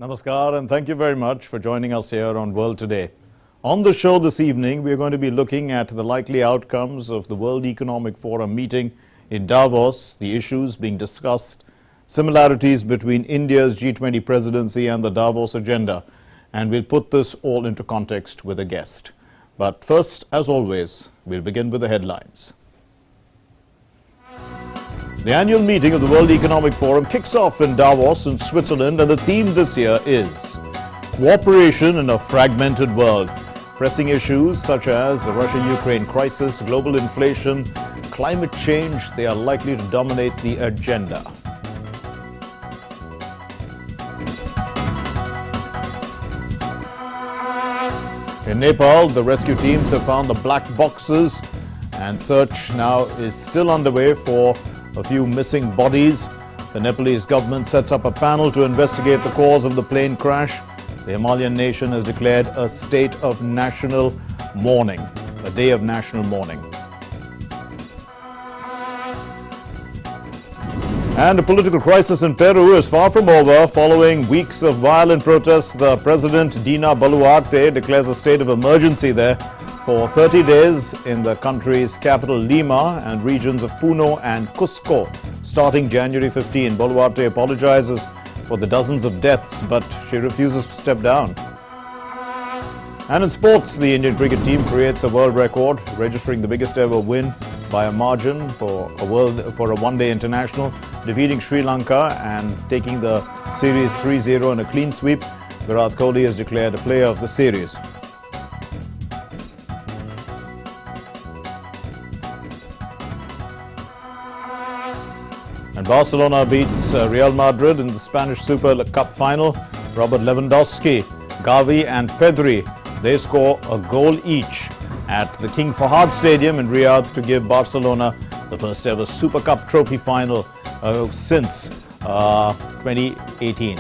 Namaskar, and thank you very much for joining us here on World Today. On the show this evening, we are going to be looking at the likely outcomes of the World Economic Forum meeting in Davos, the issues being discussed, similarities between India's G20 presidency and the Davos agenda, and we'll put this all into context with a guest. But first, as always, we'll begin with the headlines. The annual meeting of the World Economic Forum kicks off in Davos in Switzerland, and the theme this year is cooperation in a fragmented world. Pressing issues such as the Russia-Ukraine crisis, global inflation, climate change, they are likely to dominate the agenda. In Nepal, the rescue teams have found the black boxes, and search now is still underway for a few missing bodies. The Nepalese government sets up a panel to investigate the cause of the plane crash. The Himalayan nation has declared a state of national mourning, a day of national mourning. And a political crisis in Peru is far from over. Following weeks of violent protests, the president, Dina Boluarte, declares a state of emergency there for 30 days in the country's capital Lima and regions of Puno and Cusco. Starting January 15, Boluarte apologizes for the dozens of deaths, but she refuses to step down. And in sports, the Indian cricket team creates a world record, registering the biggest ever win by a margin for a one-day international, defeating Sri Lanka and taking the series 3-0 in a clean sweep. Virat Kohli is declared a player of the series. And Barcelona beats Real Madrid in the Spanish Super Cup final. Robert Lewandowski, Gavi and Pedri, they score a goal each at the King Fahad Stadium in Riyadh to give Barcelona the first ever Super Cup trophy final since 2018.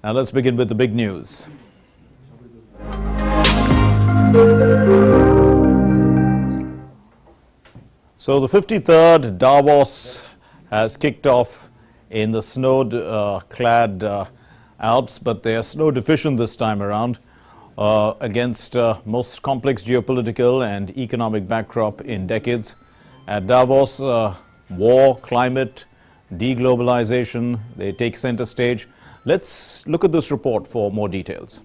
Now let's begin with the big news. So the 53rd Davos has kicked off in the snow-clad Alps, but they are snow deficient this time around against most complex geopolitical and economic backdrop in decades. At Davos, war, climate, deglobalization, they take center stage. Let's look at this report for more details.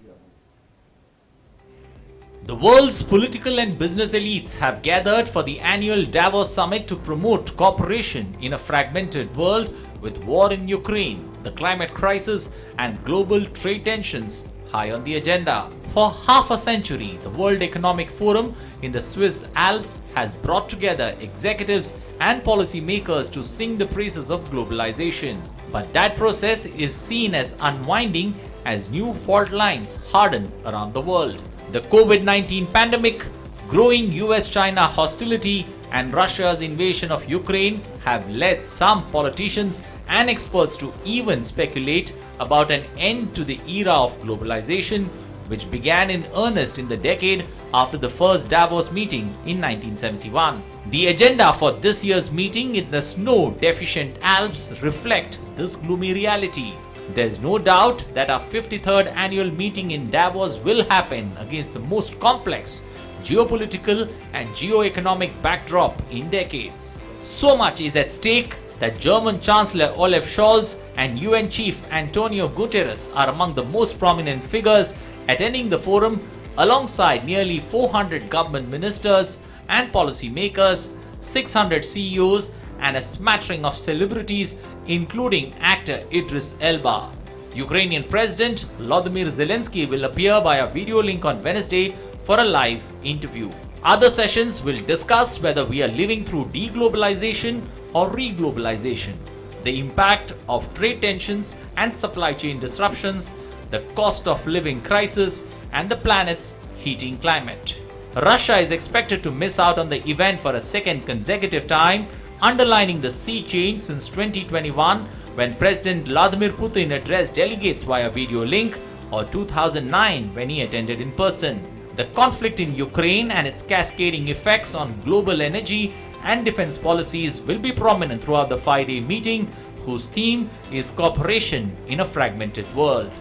The world's political and business elites have gathered for the annual Davos summit to promote cooperation in a fragmented world with war in Ukraine, the climate crisis and global trade tensions high on the agenda. For half a century, the World Economic Forum in the Swiss Alps has brought together executives and policymakers to sing the praises of globalization. But that process is seen as unwinding as new fault lines harden around the world. The COVID-19 pandemic, growing US-China hostility and Russia's invasion of Ukraine have led some politicians and experts to even speculate about an end to the era of globalization, which began in earnest in the decade after the first Davos meeting in 1971. The agenda for this year's meeting in the snow-deficient Alps reflect this gloomy reality. There's no doubt that our 53rd annual meeting in Davos will happen against the most complex geopolitical and geo-economic backdrop in decades. So much is at stake that German Chancellor Olaf Scholz and UN Chief Antonio Guterres are among the most prominent figures attending the forum, alongside nearly 400 government ministers and policymakers, 600 CEOs and a smattering of celebrities including actor Idris Elba. Ukrainian President Volodymyr Zelensky will appear via video link on Wednesday for a live interview. Other sessions will discuss whether we are living through deglobalization or reglobalization, the impact of trade tensions and supply chain disruptions, the cost of living crisis, and the planet's heating climate. Russia is expected to miss out on the event for a second consecutive time, underlining the sea change since 2021 when President Vladimir Putin addressed delegates via video link, or 2009 when he attended in person. The conflict in Ukraine and its cascading effects on global energy and defense policies will be prominent throughout the 5-day meeting, whose theme is cooperation in a fragmented world.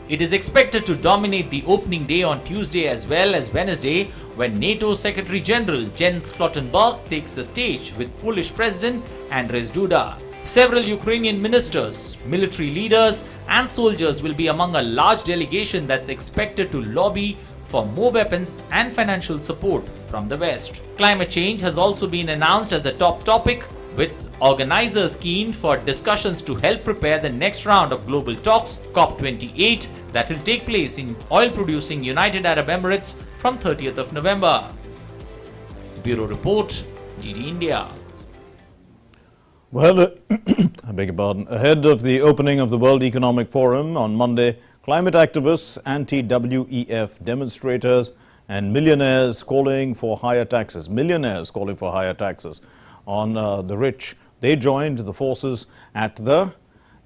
It is expected to dominate the opening day on Tuesday as well as Wednesday, when NATO Secretary General Jens Stoltenberg takes the stage with Polish President Andrzej Duda. Several Ukrainian ministers, military leaders and soldiers will be among a large delegation that's expected to lobby for more weapons and financial support from the West. Climate change has also been announced as a top topic, with organizers keen for discussions to help prepare the next round of global talks, COP28, that will take place in oil-producing United Arab Emirates from 30th of November. Bureau Report, GD India. Well, I beg your pardon. Ahead of the opening of the World Economic Forum on Monday, climate activists, anti-WEF demonstrators and millionaires calling for higher taxes. Millionaires calling for higher taxes on the rich. They joined the forces at the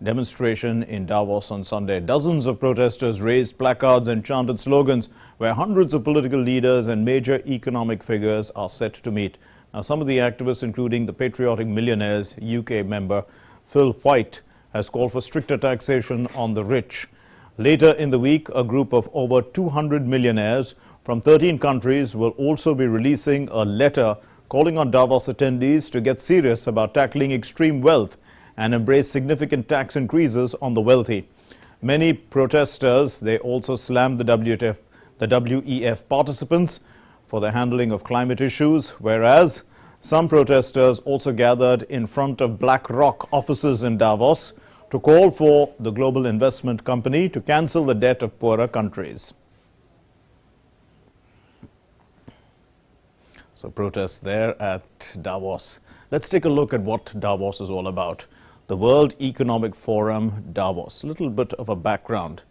demonstration in Davos on Sunday. Dozens of protesters raised placards and chanted slogans where hundreds of political leaders and major economic figures are set to meet. Now, some of the activists, including the Patriotic Millionaires UK member Phil White, has called for stricter taxation on the rich. Later in the week, a group of over 200 millionaires from 13 countries will also be releasing a letter calling on Davos attendees to get serious about tackling extreme wealth and embrace significant tax increases on the wealthy. Many protesters, they also slammed the WEF participants for the handling of climate issues, whereas some protesters also gathered in front of BlackRock offices in Davos to call for the global investment company to cancel the debt of poorer countries. So protests there at Davos. Let's take a look at what Davos is all about. The World Economic Forum, Davos. A little bit of a background.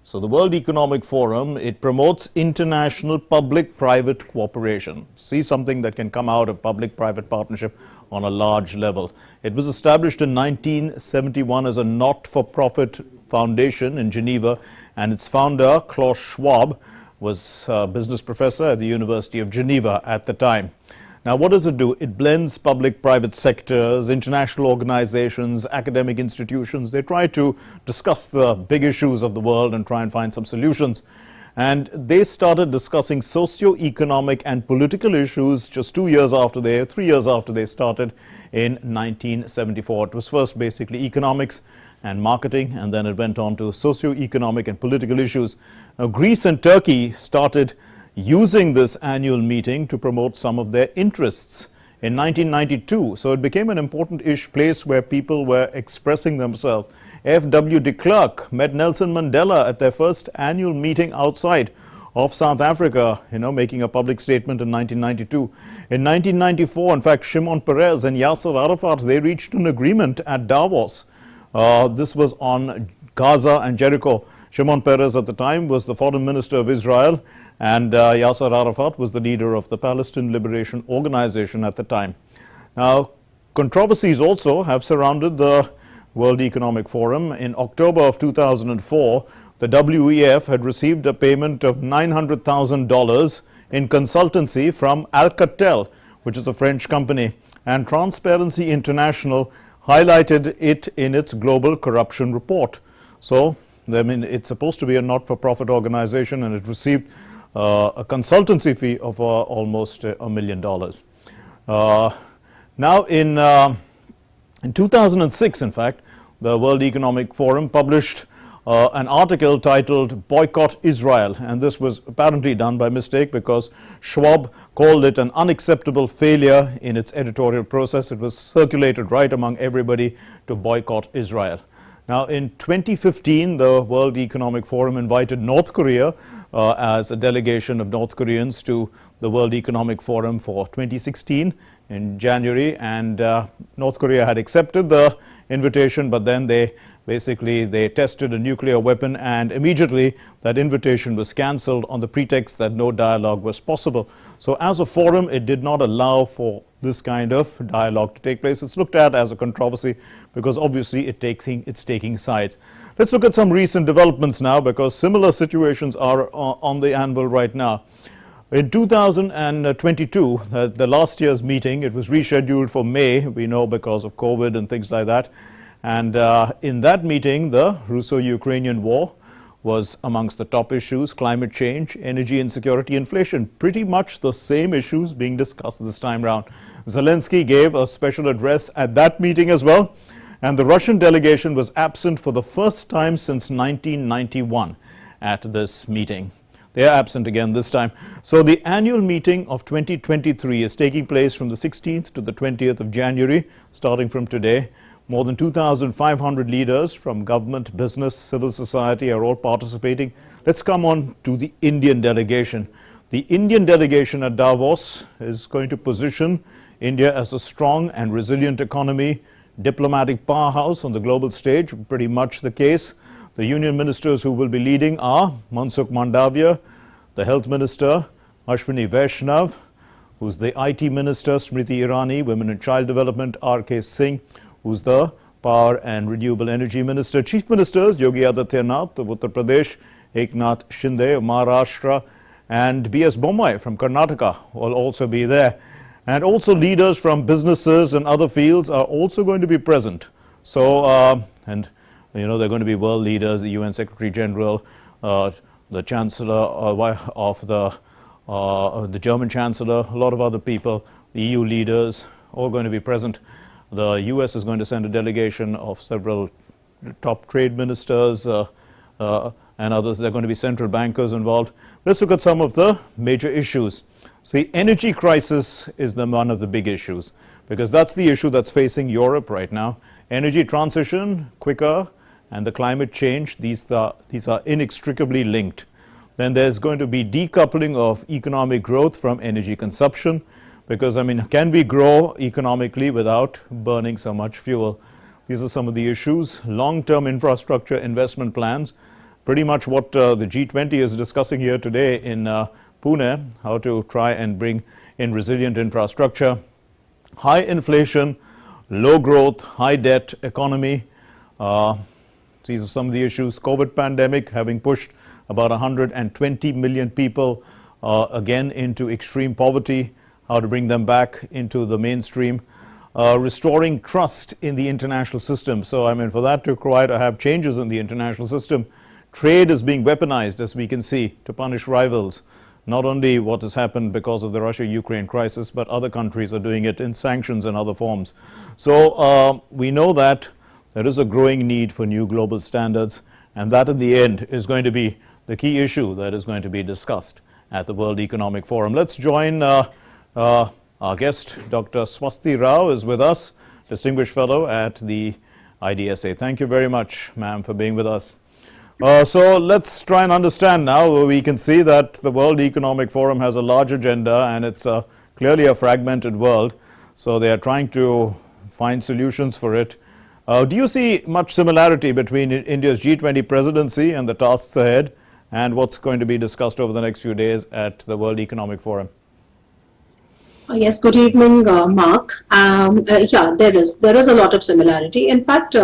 So the World Economic Forum, it promotes international public-private cooperation. See, something that can come out of public-private partnership on a large level. It was established in 1971 as a not-for-profit foundation in Geneva, and its founder, Klaus Schwab, was a business professor at the University of Geneva at the time. Now, what does it do? It blends public-private sectors, international organizations, academic institutions. They try to discuss the big issues of the world and try and find some solutions. And they started discussing socio-economic and political issues just 3 years after they started in 1974. It was first basically economics and marketing, and then it went on to socio-economic and political issues. Now, Greece and Turkey started using this annual meeting to promote some of their interests in 1992. So it became an important-ish place where people were expressing themselves. F.W. de Klerk met Nelson Mandela at their first annual meeting outside of South Africa, making a public statement in 1992. In 1994, in fact, Shimon Peres and Yasser Arafat, they reached an agreement at Davos. This was on Gaza and Jericho. Shimon Peres at the time was the foreign minister of Israel, and Yasser Arafat was the leader of the Palestine Liberation Organization at the time. Now, controversies also have surrounded the World Economic Forum. In October of 2004, the WEF had received a payment of $900,000 in consultancy from Alcatel, which is a French company, and Transparency International highlighted it in its global corruption report. So, it's supposed to be a not-for-profit organization, and it received a consultancy fee of almost $1 million. Now, in 2006, in fact, the World Economic Forum published an article titled "Boycott Israel," and this was apparently done by mistake because Schwab called it an unacceptable failure in its editorial process. It was circulated right among everybody to boycott Israel. Now, in 2015, the World Economic Forum invited North Korea as a delegation of North Koreans to the World Economic Forum for 2016 in January, and North Korea had accepted the invitation, but then they tested a nuclear weapon, and immediately that invitation was cancelled on the pretext that no dialogue was possible. So as a forum, it did not allow for this kind of dialogue to take place. It's looked at as a controversy because obviously it's taking sides. Let's look at some recent developments now, because similar situations are on the anvil right now. In 2022, the last year's meeting, it was rescheduled for May, we know, because of COVID and things like that. And in that meeting, the Russo-Ukrainian war was amongst the top issues: climate change, energy insecurity, inflation. Pretty much the same issues being discussed this time round. Zelensky gave a special address at that meeting as well. And the Russian delegation was absent for the first time since 1991 at this meeting. They are absent again this time. So the annual meeting of 2023 is taking place from the 16th to the 20th of January, starting from today. More than 2,500 leaders from government, business, civil society are all participating. Let's come on to the Indian delegation. The Indian delegation at Davos is going to position India as a strong and resilient economy, diplomatic powerhouse on the global stage. Pretty much the case. The union ministers who will be leading are Mansukh Mandavia, the health minister Ashwini Vaishnav, who's the IT minister Smriti Irani, women and child development R.K. Singh, who's the power and renewable energy minister. Chief ministers Yogi Adityanath of Uttar Pradesh, Eknath Shinde of Maharashtra, and B.S. Bommai from Karnataka will also be there. And also leaders from businesses and other fields are also going to be present. So, and you know, they're going to be world leaders, the UN Secretary General, the Chancellor of the German Chancellor, a lot of other people, the EU leaders, all going to be present. The US is going to send a delegation of several top trade ministers and others. There are going to be central bankers involved. Let's look at some of the major issues. See, energy crisis is one of the big issues, because that's the issue that's facing Europe right now. Energy transition quicker and the climate change, these are inextricably linked. Then there's going to be decoupling of economic growth from energy consumption, because, I mean, can we grow economically without burning so much fuel? These are some of the issues. Long-term infrastructure investment plans, pretty much what the G20 is discussing here today in Pune, how to try and bring in resilient infrastructure. High inflation, low growth, high debt economy. These are some of the issues. COVID pandemic having pushed about 120 million people again into extreme poverty. How to bring them back into the mainstream. Restoring trust in the international system. So, I mean, for that to require to have changes in the international system, trade is being weaponized, as we can see, to punish rivals. Not only what has happened because of the Russia-Ukraine crisis, but other countries are doing it in sanctions and other forms. So we know that there is a growing need for new global standards, and that in the end is going to be the key issue that is going to be discussed at the World Economic Forum. Let's join our guest. Dr. Swasti Rao is with us, Distinguished Fellow at the IDSA. Thank you very much, ma'am, for being with us. So let's try and understand now. We can see that the World Economic Forum has a large agenda, and it's clearly a fragmented world. So they are trying to find solutions for it. Do you see much similarity between India's G20 presidency and the tasks ahead and what's going to be discussed over the next few days at the World Economic Forum? Yes, good evening, Mark. Yeah, there is a lot of similarity. In fact,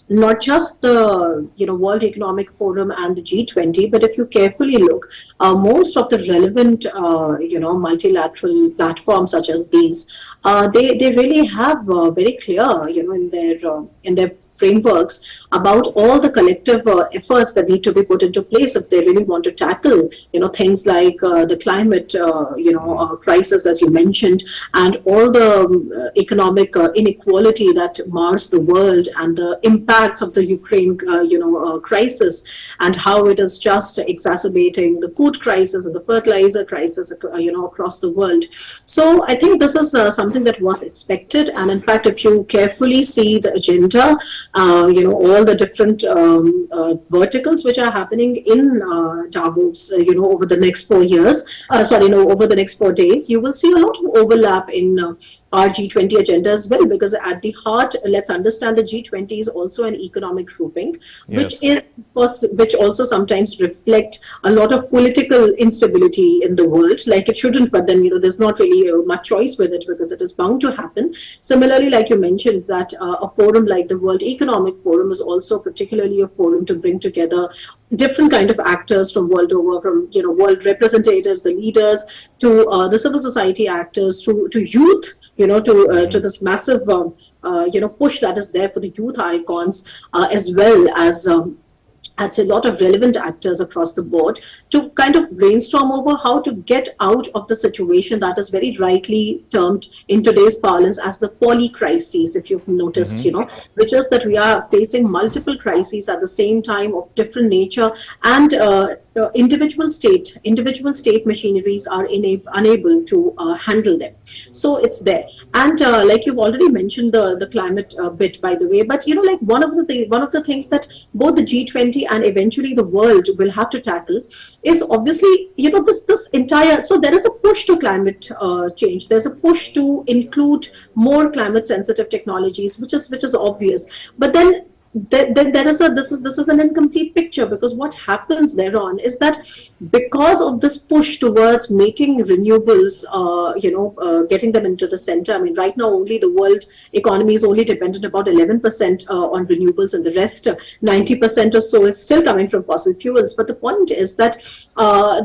not just the World Economic Forum and the G20, but if you carefully look, most of the relevant multilateral platforms such as these, they really have very clear in their frameworks about all the collective efforts that need to be put into place if they really want to tackle things like the climate crisis, as you mentioned, and all the economic inequality that mars the world, and the impacts of the Ukraine crisis, and how it is just exacerbating the food crisis and the fertilizer crisis across the world. So I think this is something that was expected, and in fact, if you carefully see the agenda, all the different verticals which are happening in Davos, over the next 4 years, over the next 4 days, you will see a lot of overlap in our G20 agenda as well, because at the heart, let's understand the G20 is also an economic grouping, yes, which also sometimes reflect a lot of political instability in the world, like it shouldn't, but then there's not really much choice with it, because it is bound to happen. Similarly, like you mentioned, that a forum like the World Economic Forum is also particularly a forum to bring together different kind of actors from world over, from world representatives, the leaders, to the civil society actors, to youth, to this massive push that is there for the youth icons, as well as I'd say a lot of relevant actors across the board, to kind of brainstorm over how to get out of the situation that is very rightly termed in today's parlance as the polycrises, if you've noticed, which is that we are facing multiple crises at the same time of different nature, and individual state machineries are unable to handle them. So it's there. And like you've already mentioned the climate bit, by the way, but like one of the things that both the G20 and eventually the world will have to tackle is obviously this entire, so there is a push to climate change, there's a push to include more climate sensitive technologies, which is obvious, but then there is this is an incomplete picture, because what happens thereon is that because of this push towards making renewables, getting them into the center. I mean, right now only the world economy is only dependent about 11% on renewables, and the rest 90% or so is still coming from fossil fuels. But the point is that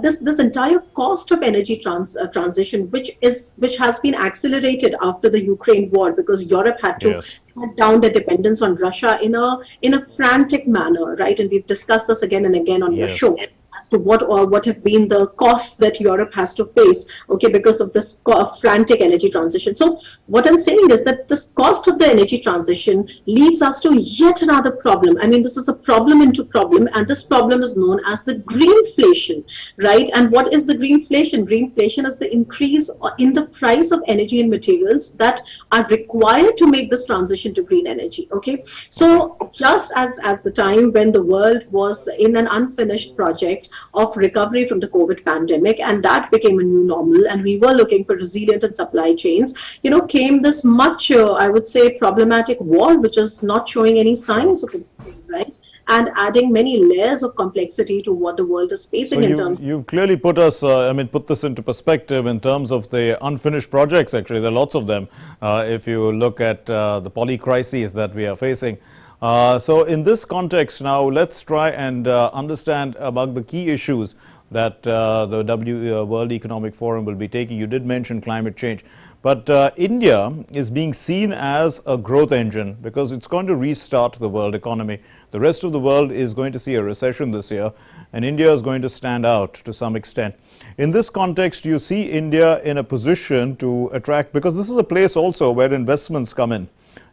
this entire cost of energy transition, which has been accelerated after the Ukraine war, because Europe had to cut down their dependence on Russia in a frantic manner, right? And we've discussed this again and again on your show as to what have been the costs that Europe has to face, okay, because of this frantic energy transition. So what I'm saying is that this cost of the energy transition leads us to yet another problem. I mean, this is a problem into problem, and this problem is known as the greenflation, right? And what is the greenflation? Greenflation is the increase in the price of energy and materials that are required to make this transition to green energy, okay? So just as the time when the world was in an unfinished project of recovery from the COVID pandemic, and that became a new normal, and we were looking for resilient and supply chains, came this much, I would say, problematic war, which is not showing any signs of improving, right? And adding many layers of complexity to what the world is facing in terms. You've clearly put us, put this into perspective in terms of the unfinished projects. Actually, there are lots of them. If you look at the polycrises that we are facing. So in this context now, let's try and understand about the key issues that the World Economic Forum will be taking. You did mention climate change, but India is being seen as a growth engine because it's going to restart the world economy. The rest of the world is going to see a recession this year, and India is going to stand out to some extent. In this context, you see India in a position to attract, because this is a place also where investments come in.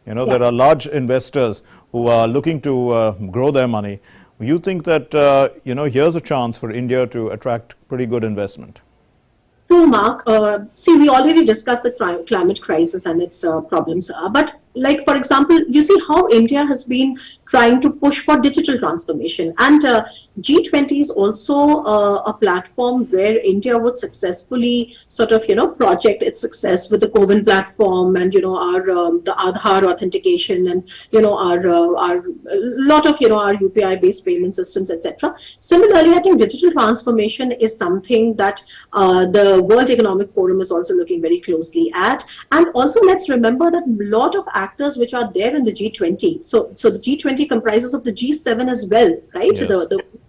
There are large investors who are looking to grow their money. You think that, here's a chance for India to attract pretty good investment? True, Mark. See, we already discussed the climate crisis and its problems. But like, for example, you see how India has been trying to push for digital transformation. And G20 is also a platform where India would successfully sort of, project its success with the CoWIN platform and, our the Aadhaar authentication and, our lot of, our UPI-based payment systems, etc. Similarly, I think digital transformation is something that the World Economic Forum is also looking very closely at. And also, let's remember that a lot of actors which are there in the G20. So the G20 comprises of the G7 as well, right? Yes.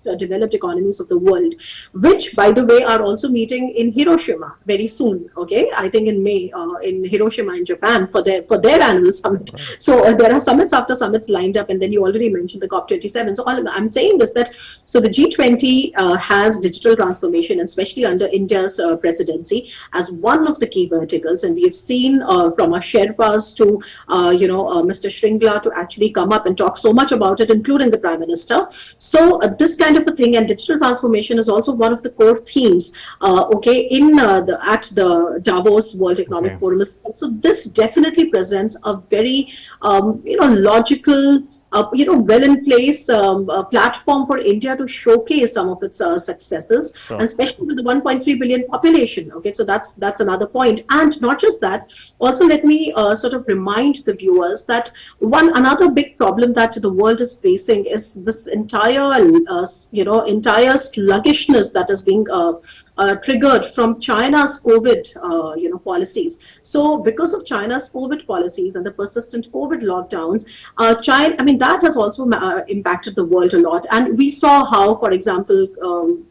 The developed economies of the world, which, by the way, are also meeting in Hiroshima very soon. Okay, I think in May in Hiroshima in Japan for their annual summit. Right. So there are summits after summits lined up, and then you already mentioned the COP27. So all I'm saying is that the G20 has digital transformation, and especially under India's presidency, as one of the key verticals. And we have seen from our Sherpas to Mr. Shringla to actually come up and talk so much about it, including the Prime Minister. So this kind of a thing, and digital transformation is also one of the core themes at the Davos World Economic Forum. So this definitely presents a very logical, well in place platform for India to showcase some of its successes, and especially with the 1.3 billion population. Okay, so that's another point. And not just that, also let me sort of remind the viewers that another big problem that the world is facing is this entire sluggishness that is being triggered from China's COVID, policies. So because of China's COVID policies and the persistent COVID lockdowns, China, I mean, that has also impacted the world a lot. And we saw how, for example,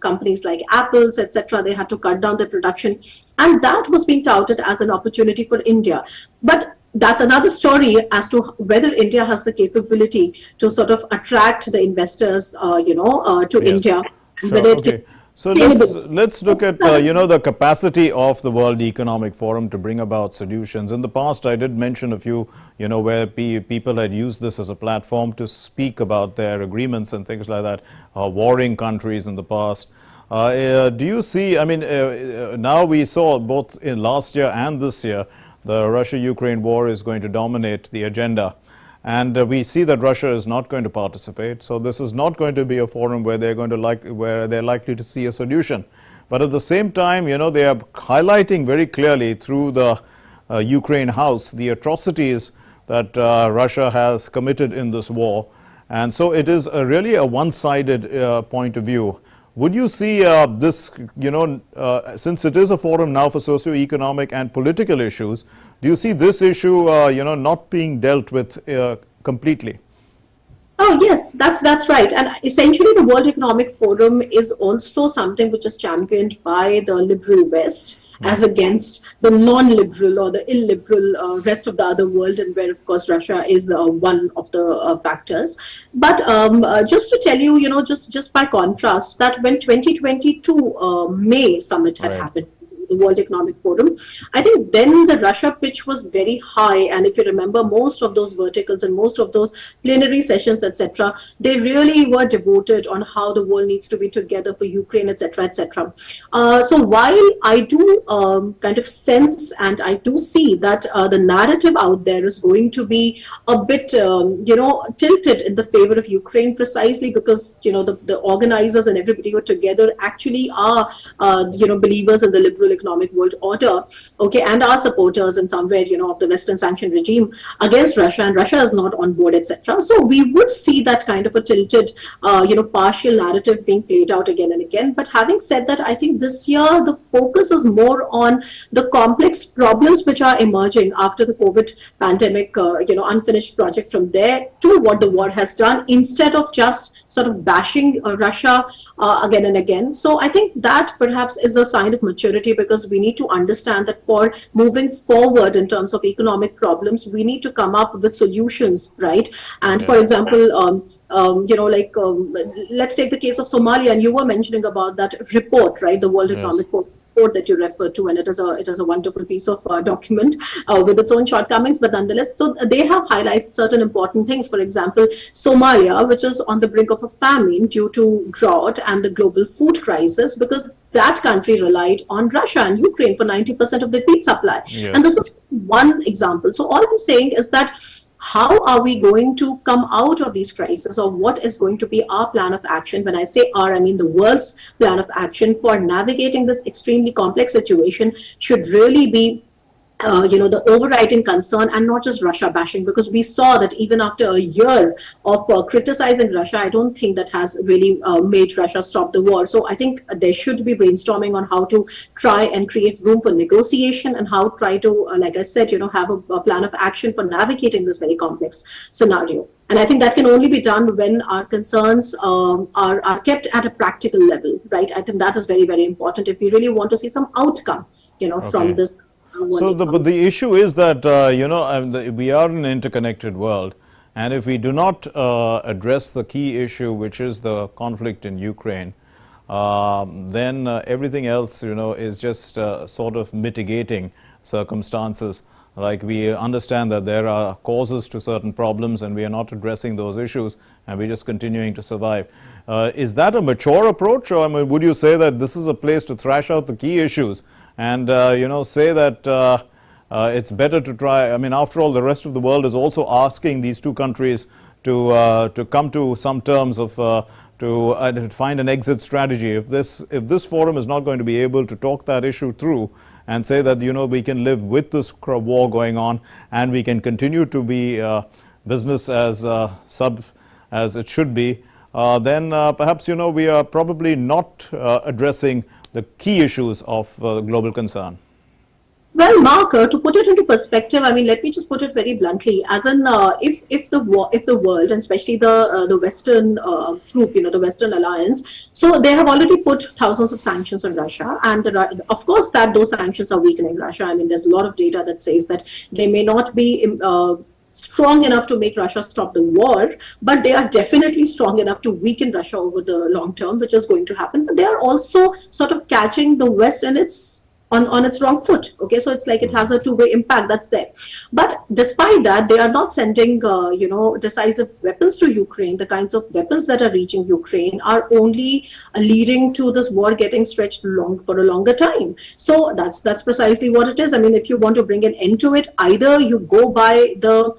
companies like Apple's, etc., they had to cut down their production, and that was being touted as an opportunity for India. But that's another story as to whether India has the capability to sort of attract the investors, to India, and Sure, whether it okay. can So sustainable. let's look at the capacity of the World Economic Forum to bring about solutions. In the past, I did mention a few, where people had used this as a platform to speak about their agreements and things like that, warring countries in the past. Do you see? I mean, now we saw both in last year and this year, the Russia-Ukraine war is going to dominate the agenda. And we see that Russia is not going to participate. So this is not going to be a forum where they're likely to see a solution. But at the same time, they are highlighting very clearly through the Ukraine House the atrocities that Russia has committed in this war. And so it is really a one-sided point of view. Would you see this, since it is a forum now for socio-economic and political issues, do you see this issue, not being dealt with completely? Oh yes, that's right. And essentially, the World Economic Forum is also something which is championed by the liberal West as against the non-liberal or the illiberal rest of the other world, and where, of course, Russia is one of the factors. But just to tell you, just by contrast, that when 2022 May summit had happened, the World Economic Forum, I think then the Russia pitch was very high. And if you remember, most of those verticals and most of those plenary sessions, etc., they really were devoted on how the world needs to be together for Ukraine, etc., etc. So while I do kind of sense and I do see that the narrative out there is going to be a bit, tilted in the favor of Ukraine, precisely because, the organizers and everybody who are together actually are, believers in the liberal economic world order, okay, and are supporters in somewhere, of the Western sanction regime against Russia, and Russia is not on board, etc. So we would see that kind of a tilted, partial narrative being played out again and again. But having said that, I think this year the focus is more on the complex problems which are emerging after the COVID pandemic, unfinished project from there to what the war has done, instead of just sort of bashing Russia again and again. So I think that perhaps is a sign of maturity, because we need to understand that for moving forward in terms of economic problems, we need to come up with solutions, right? And for example, let's take the case of Somalia, and you were mentioning about that report, right? The World Economic Forum report that you referred to, and it is a wonderful piece of document with its own shortcomings, but nonetheless, so they have highlighted certain important things. For example, Somalia, which is on the brink of a famine due to drought and the global food crisis, because that country relied on Russia and Ukraine for 90% of their feed supply. And this is one example. So all I'm saying is that how are we going to come out of these crises, or what is going to be our plan of action? When I say our, I mean the world's plan of action for navigating this extremely complex situation should really be the overriding concern, and not just Russia bashing, because we saw that even after a year of criticizing Russia, I don't think that has really made Russia stop the war. So I think there should be brainstorming on how to try and create room for negotiation, and how try to, like I said, have a plan of action for navigating this very complex scenario. And I think that can only be done when our concerns are kept at a practical level, right? I think that is very, very important if we really want to see some outcome, from this. So but the issue is that, we are in an interconnected world, and if we do not address the key issue, which is the conflict in Ukraine, then everything else, is just sort of mitigating circumstances. Like, we understand that there are causes to certain problems, and we are not addressing those issues, and we're just continuing to survive. Is that a mature approach, or would you say that this is a place to thrash out the key issues and, say that it's better to try? I mean, after all, the rest of the world is also asking these two countries to come to some terms of to find an exit strategy. If this forum is not going to be able to talk that issue through and say that, we can live with this war going on, and we can continue to be business as it should be, then perhaps, we are probably not addressing the key issues of global concern? Well, Mark, to put it into perspective, I mean, let me just put it very bluntly. As in, if the world, and especially the Western group, the Western alliance, so they have already put thousands of sanctions on Russia, and of course that those sanctions are weakening Russia. I mean, there's a lot of data that says that they may not be strong enough to make Russia stop the war, but they are definitely strong enough to weaken Russia over the long term, which is going to happen. But they are also sort of catching the West and on its wrong foot. Okay, so it's like it has a two-way impact that's there. But despite that, they are not sending decisive weapons to Ukraine. The kinds of weapons that are reaching Ukraine are only leading to this war getting stretched for a longer time. So that's precisely what it is. I mean, if you want to bring an end to it, either you go by the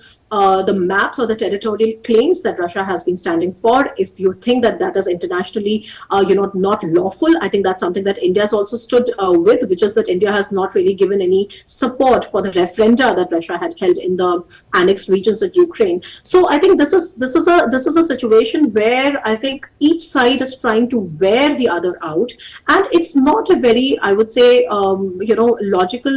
maps or the territorial claims that Russia has been standing for. If you think that that is internationally, not lawful, I think that's something that India has also stood with, which is that India has not really given any support for the referenda that Russia had held in the annexed regions of Ukraine. So I think this is a situation where I think each side is trying to wear the other out, and it's not a very, I would say, logical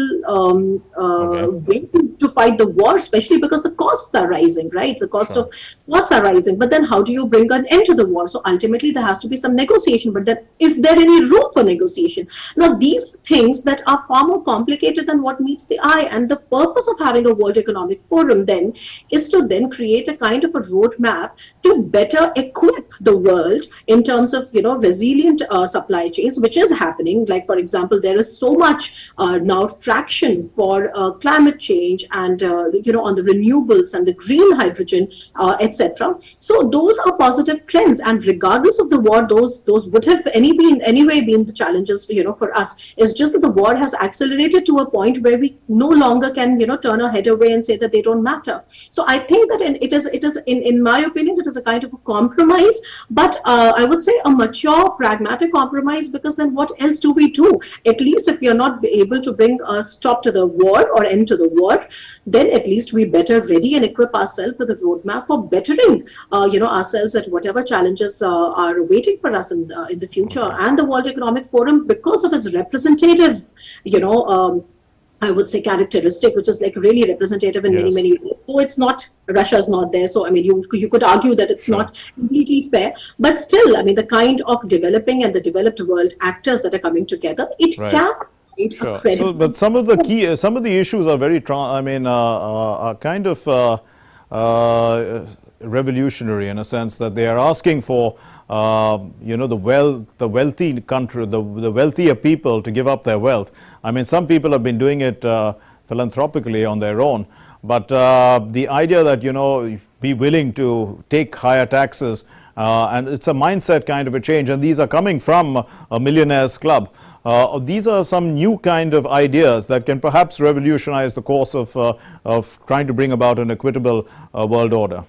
way to fight the war, especially because the costs are rising, right? The cost of costs are rising. But then how do you bring an end to the war? So ultimately there has to be some negotiation, but then is there any room for negotiation? Now these things that are far more complicated than what meets the eye, and the purpose of having a World Economic Forum then is to then create a kind of a roadmap to better equip the world in terms of resilient supply chains, which is happening. Like for example, there is so much now traction for climate change and on the renewables and the green hydrogen, etc. So those are positive trends, and regardless of the war, those would have anyway been the challenges for us. It's just that the war has accelerated to a point where we no longer can turn our head away and say that they don't matter. So I think that it is in my opinion, it is a kind of a compromise, but I would say a mature, pragmatic compromise, because then what else do we do? At least if we are not able to bring a stop to the war or end to the war, then at least we better ready and equip ourselves with a roadmap for bettering ourselves at whatever challenges are waiting for us in the future. And the World Economic Forum, because of its representative I would say characteristic, which is like really representative in many ways. So it's not, Russia is not there. So I mean, you could argue that it's not completely fair, but still, I mean, the kind of developing and the developed world actors that are coming together, it can. Sure. So, but some of the issues are very, are kind of revolutionary in a sense that they are asking for, the wealthy country, the wealthier people to give up their wealth. I mean, some people have been doing it philanthropically on their own, but the idea that be willing to take higher taxes, and it's a mindset kind of a change, and these are coming from a millionaires club. These are some new kind of ideas that can perhaps revolutionize the course of trying to bring about an equitable world order.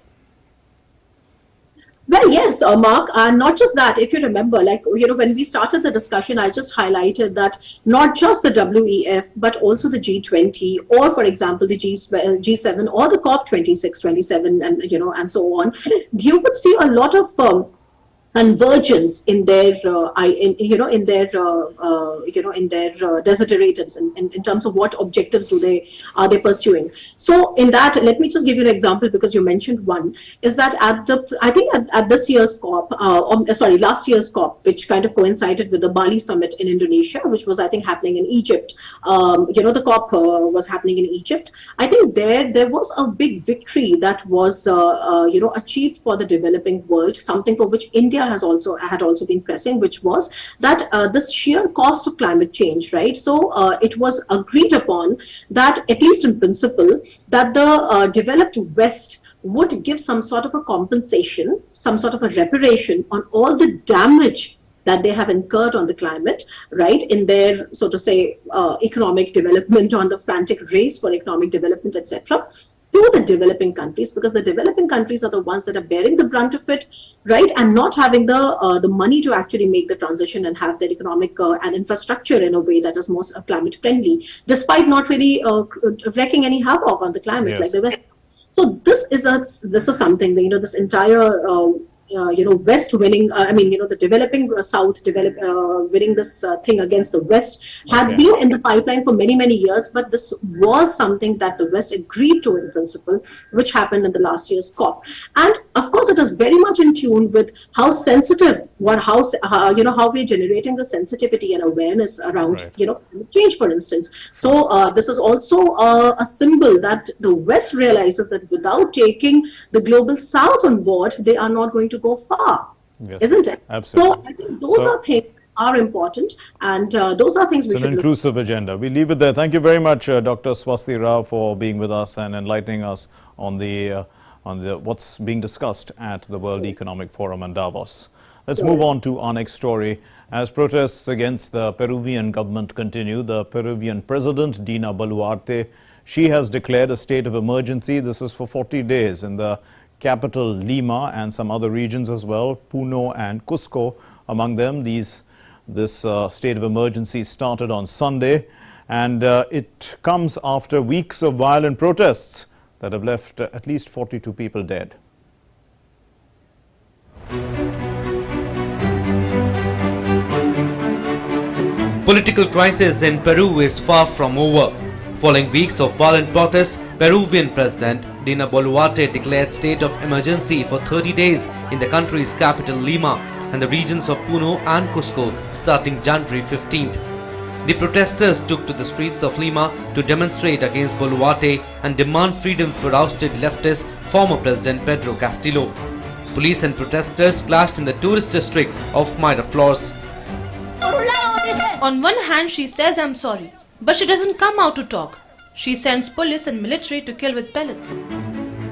Well, yes, Mark, and not just that. If you remember, like, when we started the discussion, I just highlighted that not just the WEF, but also the G20, or for example, the G7 or the COP26, 27, and, and so on, you would see a lot of convergence in their desiderata in terms of what objectives are they pursuing. So in that, let me just give you an example, because you mentioned one, is that at this year's COP, last year's COP, which kind of coincided with the Bali summit in Indonesia, which was I think happening in Egypt. The COP was happening in Egypt. I think there was a big victory that was achieved for the developing world, something for which India had also been pressing, which was that this sheer cost of climate change, right? So it was agreed upon that, at least in principle, that the developed West would give some sort of a compensation, some sort of a reparation on all the damage that they have incurred on the climate, right, in their, so to say, economic development, on the frantic race for economic development, etc., to the developing countries, because the developing countries are the ones that are bearing the brunt of it, right, and not having the money to actually make the transition and have their economic and infrastructure in a way that is more climate friendly, despite not really wreaking any havoc on the climate like the West. So this is something, this entire West winning, the developing South winning this thing against the West had Okay. been in the pipeline for many, many years, but this was something that the West agreed to in principle, which happened in the last year's COP. And of course, it is very much in tune with how sensitive, how we're generating the sensitivity and awareness around, Right. change, for instance. So this is also a symbol that the West realizes that without taking the global South on board, they are not going to go far, Yes. isn't it? Absolutely. So I think those So- are things are important, and those are things we It's an should look. inclusive agenda. We leave it there. Thank you very much, Dr. Swasti Rao, for being with us and enlightening us on the what's being discussed at the World Economic Forum in Davos. Let's move on to our next story. As protests against the Peruvian government continue, the Peruvian president, Dina Boluarte, she has declared a state of emergency. This is for 40 days in the capital Lima and some other regions as well, Puno and Cusco among them. This state of emergency started on Sunday, and it comes after weeks of violent protests that have left at least 42 people dead. Political crisis in Peru is far from over. Following weeks of violent protests, Peruvian President Dina Boluarte declared state of emergency for 30 days in the country's capital Lima and the regions of Puno and Cusco starting January 15th. The protesters took to the streets of Lima to demonstrate against Boluarte and demand freedom for ousted leftist former President Pedro Castillo. Police and protesters clashed in the tourist district of Miraflores. On one hand, she says I'm sorry, but she doesn't come out to talk. She sends police and military to kill with pellets.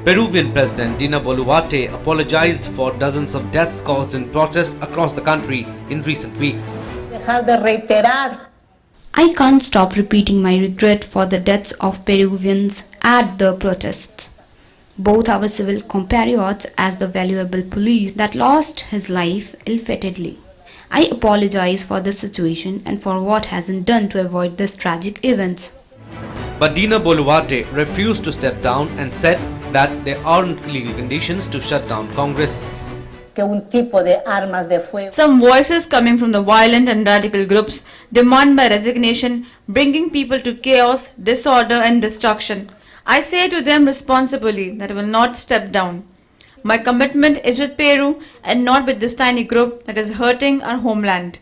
Peruvian President Dina Boluarte apologized for dozens of deaths caused in protests across the country in recent weeks. I can't stop repeating my regret for the deaths of Peruvians at the protests. Both our civil compatriots as the valuable police that lost his life ill-fated. I apologize for this situation and for what hasn't done to avoid this tragic events. But Dina Boluarte refused to step down and said that there aren't legal conditions to shut down Congress. Some voices coming from the violent and radical groups demand my resignation, bringing people to chaos, disorder and destruction. I say to them responsibly that I will not step down. My commitment is with Peru and not with this tiny group that is hurting our homeland.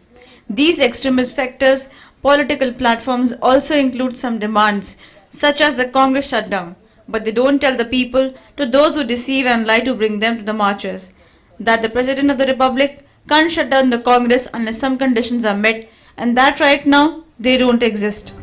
These extremist sectors' political platforms also include some demands, such as the Congress shutdown, but they don't tell the people, to those who deceive and lie to bring them to the marches, that the President of the Republic can't shut down the Congress unless some conditions are met, and that right now they don't exist.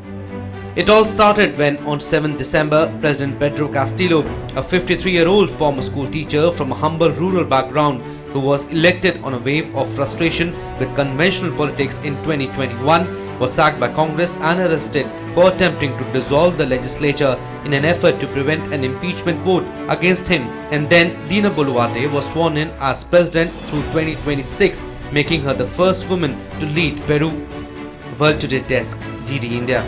It all started when on 7 December, President Pedro Castillo, a 53-year-old former school teacher from a humble rural background who was elected on a wave of frustration with conventional politics in 2021, was sacked by Congress and arrested for attempting to dissolve the legislature in an effort to prevent an impeachment vote against him. And then Dina Boluarte was sworn in as president through 2026, making her the first woman to lead Peru. World Today Desk, GD India.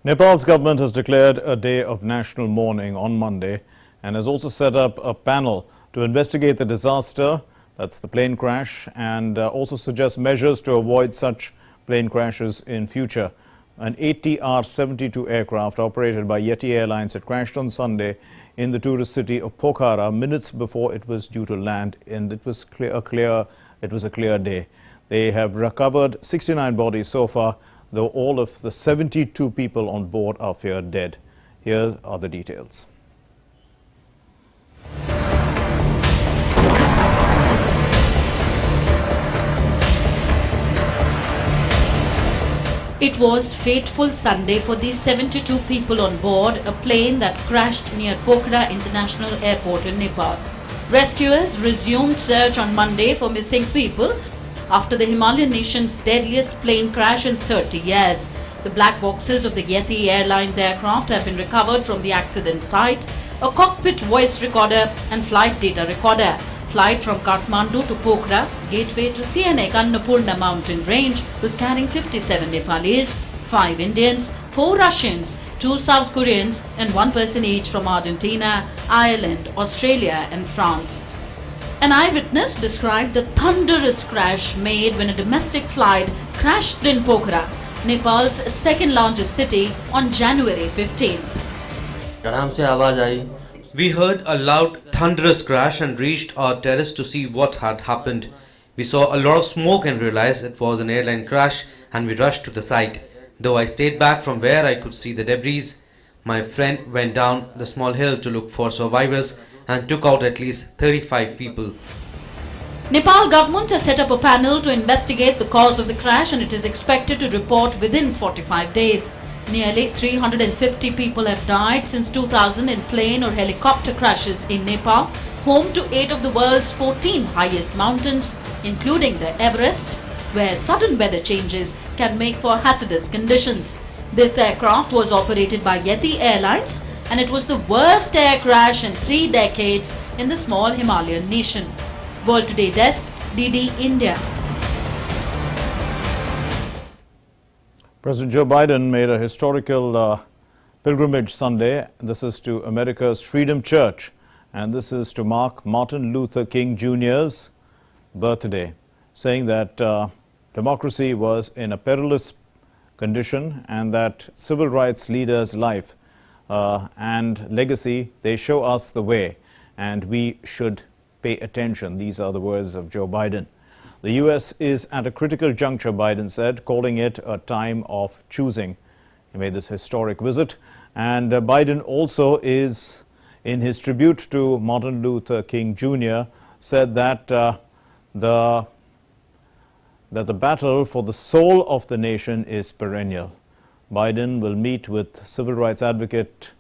Nepal's government has declared a day of national mourning on Monday and has also set up a panel to investigate the disaster, that's the plane crash, and also suggest measures to avoid such plane crashes in future. An ATR-72 aircraft operated by Yeti Airlines had crashed on Sunday in the tourist city of Pokhara minutes before it was due to land, and it was a clear day. They have recovered 69 bodies so far, though all of the 72 people on board are feared dead. Here are the details. It was fateful Sunday for the 72 people on board a plane that crashed near Pokhara International Airport in Nepal. Rescuers resumed search on Monday for missing people after the Himalayan nation's deadliest plane crash in 30 years. The black boxes of the Yeti Airlines aircraft have been recovered from the accident site, a cockpit voice recorder and flight data recorder. Flight from Kathmandu to Pokhara, gateway to Sihanouk Annapurna mountain range, was carrying 57 Nepalis, 5 Indians, 4 Russians 2 South Koreans and 1 person each from Argentina, Ireland, Australia and France. An eyewitness described the thunderous crash made when a domestic flight crashed in Pokhara, Nepal's second largest city, on January 15th. We heard a loud, thunderous crash and reached our terrace to see what had happened. We saw a lot of smoke and realized it was an airline crash, and we rushed to the site. Though I stayed back from where I could see the debris, my friend went down the small hill to look for survivors and took out at least 35 people. Nepal government has set up a panel to investigate the cause of the crash, and it is expected to report within 45 days. Nearly 350 people have died since 2000 in plane or helicopter crashes in Nepal, home to 8 of the world's 14 highest mountains, including the Everest, where sudden weather changes can make for hazardous conditions. This aircraft was operated by Yeti Airlines, and it was the worst air crash in 3 decades in the small Himalayan nation. World Today Desk, DD India. President Joe Biden made a historical pilgrimage Sunday. This is to America's Freedom Church, and this is to mark Martin Luther King Jr.'s birthday, saying that democracy was in a perilous condition and that civil rights leaders' life and legacy, they show us the way, and we should pay attention. These are the words of Joe Biden. The U.S. is at a critical juncture, Biden said, calling it a time of choosing. He made this historic visit, and Biden also is, in his tribute to Martin Luther King Jr., said that the battle for the soul of the nation is perennial. Biden will meet with civil rights advocate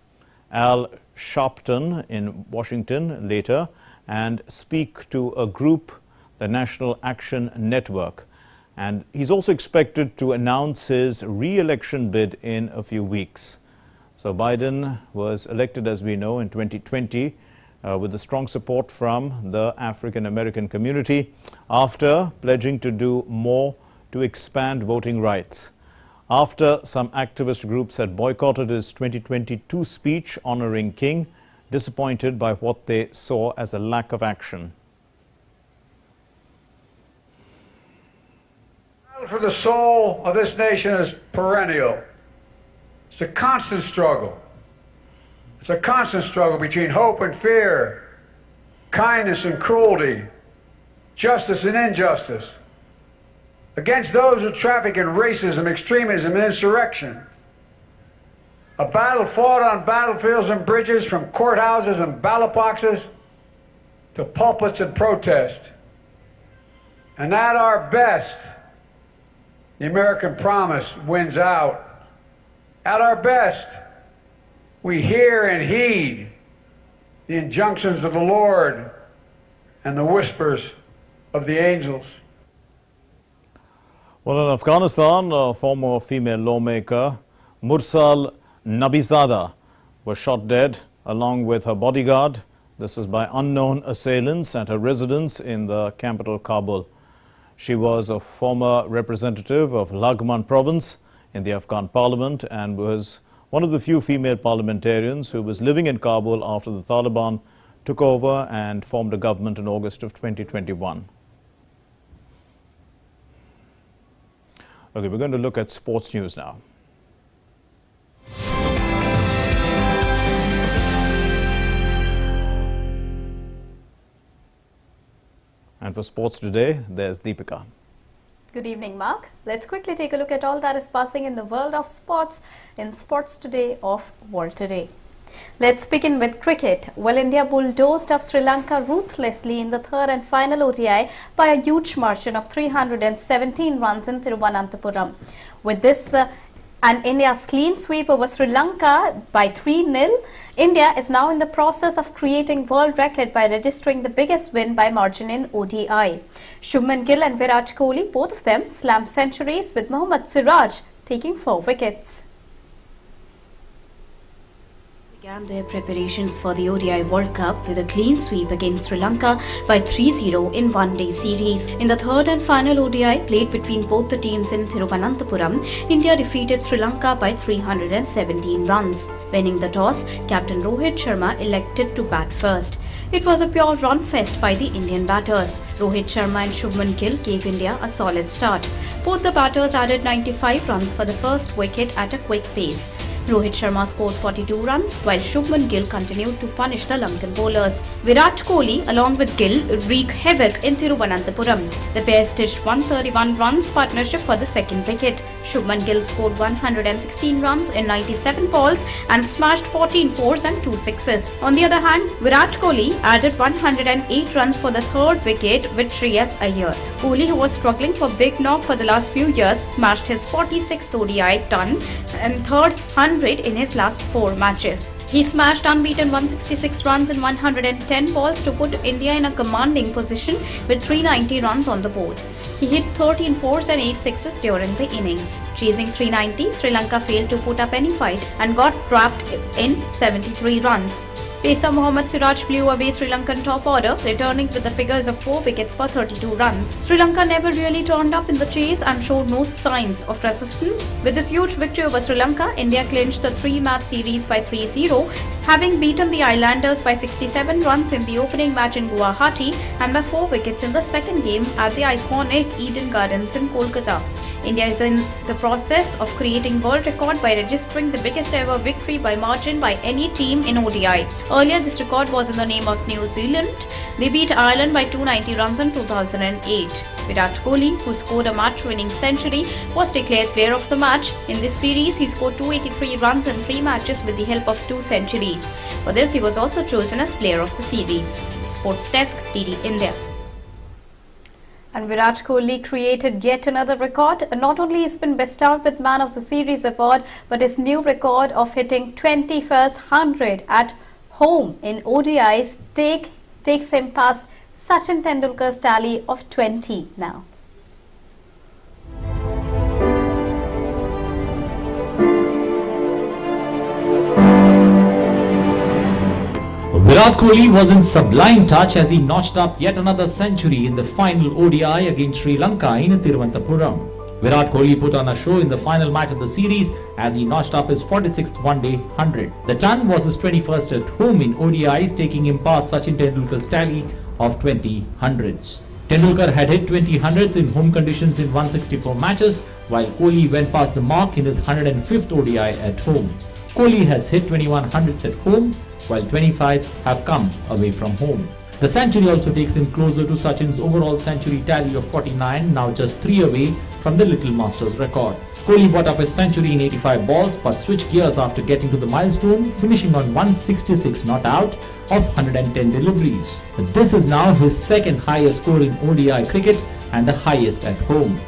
Al Sharpton in Washington later and speak to a group, the National Action Network. And he's also expected to announce his re-election bid in a few weeks. So Biden was elected, as we know, in 2020 with the strong support from the African American community after pledging to do more to expand voting rights. After some activist groups had boycotted his 2022 speech honoring King, disappointed by what they saw as a lack of action. For the soul of this nation is perennial. It's a constant struggle. It's a constant struggle between hope and fear, kindness and cruelty, justice and injustice, against those who traffic in racism, extremism, and insurrection. A battle fought on battlefields and bridges, from courthouses and ballot boxes to pulpits and protest. And at our best, the American promise wins out. At our best, we hear and heed the injunctions of the Lord and the whispers of the angels. Well, in Afghanistan, a former female lawmaker, Mursal Nabizada, was shot dead along with her bodyguard. This is by unknown assailants at her residence in the capital, Kabul. She was a former representative of Laghman province in the Afghan parliament and was one of the few female parliamentarians who was living in Kabul after the Taliban took over and formed a government in August of 2021. Okay, we're going to look at sports news now. And for sports today, there's Deepika. Good evening, Mark. Let's quickly take a look at all that is passing in the world of sports in Sports Today of World Today. Let's begin with cricket. Well, India bulldozed up Sri Lanka ruthlessly in the third and final ODI by a huge margin of 317 runs in Thiruvananthapuram. With this and India's clean sweep over Sri Lanka by 3-0, India is now in the process of creating world record by registering the biggest win by margin in ODI. Shubman Gill and Virat Kohli, both of them slammed centuries, with Mohammad Siraj taking 4 wickets. began their preparations for the ODI World Cup with a clean sweep against Sri Lanka by 3-0 in one-day series. In the third and final ODI played between both the teams in Thiruvananthapuram, India defeated Sri Lanka by 317 runs. Winning the toss, Captain Rohit Sharma elected to bat first. It was a pure run fest by the Indian batters. Rohit Sharma and Shubman Gill gave India a solid start. Both the batters added 95 runs for the first wicket at a quick pace. Rohit Sharma scored 42 runs while Shubman Gill continued to punish the Lankan bowlers. Virat Kohli along with Gill wreak havoc in Thiruvananthapuram. The pair stitched 131 runs partnership for the second wicket. Shubman Gill scored 116 runs in 97 balls and smashed 14 fours and 2 sixes. On the other hand, Virat Kohli added 108 runs for the third wicket with Shreyas Iyer. Kohli, who was struggling for big knock for the last few years, smashed his 46th ODI ton and third 100 in his last 4 matches. He smashed unbeaten 166 runs in 110 balls to put India in a commanding position with 390 runs on the board. He hit 13 fours and 8 sixes during the innings. Chasing 390, Sri Lanka failed to put up any fight and got trapped in 73 runs. Pacer Mohammad Siraj blew away Sri Lankan top order, returning with the figures of 4 wickets for 32 runs. Sri Lanka never really turned up in the chase and showed no signs of resistance. With this huge victory over Sri Lanka, India clinched the 3-match series by 3-0, having beaten the Islanders by 67 runs in the opening match in Guwahati and by 4 wickets in the second game at the iconic Eden Gardens in Kolkata. India is in the process of creating world record by registering the biggest ever victory by margin by any team in ODI. Earlier, this record was in the name of New Zealand. They beat Ireland by 290 runs in 2008. Virat Kohli, who scored a match-winning century, was declared player of the match. In this series, he scored 283 runs in 3 matches with the help of 2 centuries. For this, he was also chosen as player of the series. Sports Desk, DD India. And Virat Kohli created yet another record. Not only he's been bestowed with Man of the Series award, but his new record of hitting 21st 100 at home in ODIs takes him past Sachin Tendulkar's tally of 20 now. Virat Kohli was in sublime touch as he notched up yet another century in the final ODI against Sri Lanka in Thiruvananthapuram. Virat Kohli put on a show in the final match of the series as he notched up his 46th one-day 100. The ton was his 21st at home in ODIs, taking him past Sachin Tendulkar's tally of 20 hundreds. Tendulkar had hit 20 hundreds in home conditions in 164 matches, while Kohli went past the mark in his 105th ODI at home. Kohli has hit 21 hundreds at home, while 25 have come away from home. The century also takes him closer to Sachin's overall century tally of 49, now just 3 away from the Little Masters record. Kohli brought up his century in 85 balls but switched gears after getting to the milestone, finishing on 166 not out of 110 deliveries. This is now his second highest score in ODI cricket and the highest at home.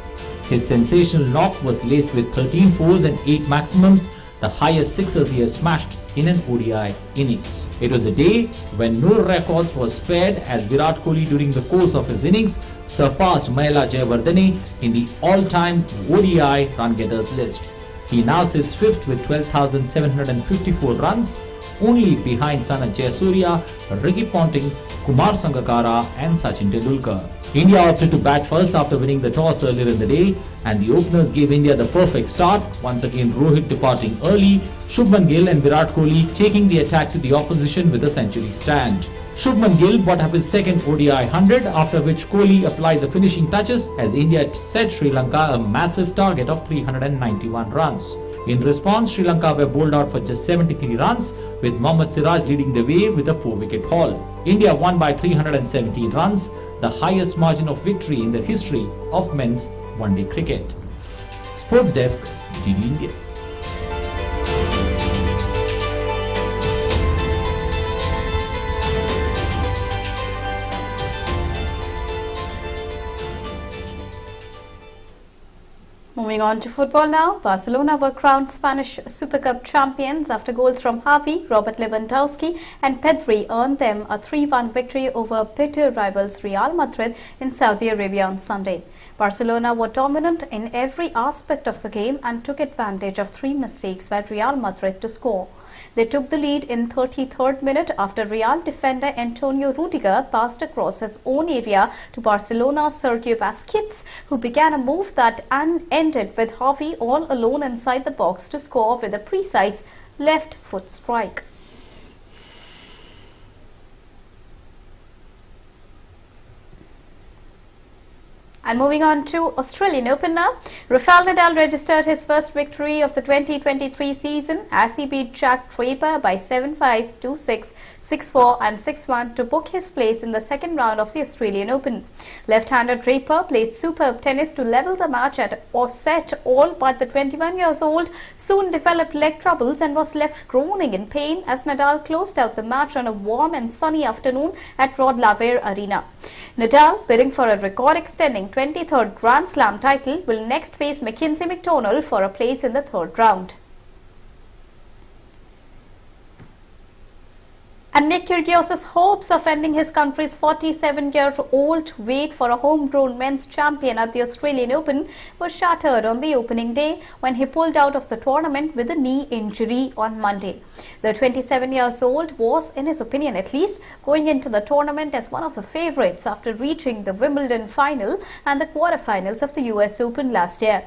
His sensational knock was laced with 13 fours and 8 maximums, the highest sixers he has smashed in an ODI innings. It was a day when no records were spared as Virat Kohli during the course of his innings surpassed Mahela Jayawardene in the all-time ODI run-getters list. He now sits 5th with 12,754 runs, only behind Sanat Jayasuriya, Ricky Ponting, Kumar Sangakkara and Sachin Tendulkar. India opted to bat first after winning the toss earlier in the day, and the openers gave India the perfect start, once again Rohit departing early, Shubman Gill and Virat Kohli taking the attack to the opposition with a century stand. Shubman Gill brought up his second ODI 100, after which Kohli applied the finishing touches as India set Sri Lanka a massive target of 391 runs. In response, Sri Lanka were bowled out for just 73 runs, with Mohammad Siraj leading the way with a 4-wicket haul. India won by 317 runs, the highest margin of victory in the history of men's one-day cricket. Sports Desk, DD India. Moving on to football now, Barcelona were crowned Spanish Super Cup champions after goals from Xavi, Robert Lewandowski and Pedri earned them a 3-1 victory over bitter rivals Real Madrid in Saudi Arabia on Sunday. Barcelona were dominant in every aspect of the game and took advantage of 3 mistakes by Real Madrid to score. They took the lead in 33rd minute after Real defender Antonio Rudiger passed across his own area to Barcelona's Sergio Busquets, who began a move that ended with Xavi all alone inside the box to score with a precise left foot strike. And moving on to Australian Open now, Rafael Nadal registered his first victory of the 2023 season as he beat Jack Draper by 7-5, 2-6, 6-4 and 6-1 to book his place in the second round of the Australian Open. Left-hander Draper played superb tennis to level the match at or set all, but the 21-year-old soon developed leg troubles and was left groaning in pain as Nadal closed out the match on a warm and sunny afternoon at Rod Laver Arena. Nadal, bidding for a record-extending 23rd Grand Slam title, will next face Mackenzie McDonald for a place in the third round. And Nick Kyrgios's hopes of ending his country's 47-year-old wait for a homegrown men's champion at the Australian Open were shattered on the opening day when he pulled out of the tournament with a knee injury on Monday. The 27-year-old was, in his opinion at least, going into the tournament as one of the favourites after reaching the Wimbledon final and the quarterfinals of the US Open last year.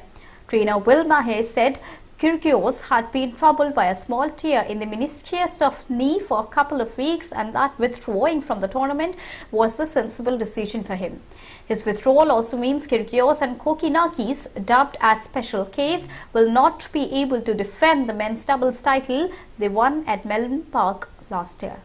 Trainer Will Maher said Kyrgios had been troubled by a small tear in the meniscus of knee for a couple of weeks and that withdrawing from the tournament was the sensible decision for him. His withdrawal also means Kyrgios and Kokinakis, dubbed as Special Case, will not be able to defend the men's doubles title they won at Melbourne Park last year.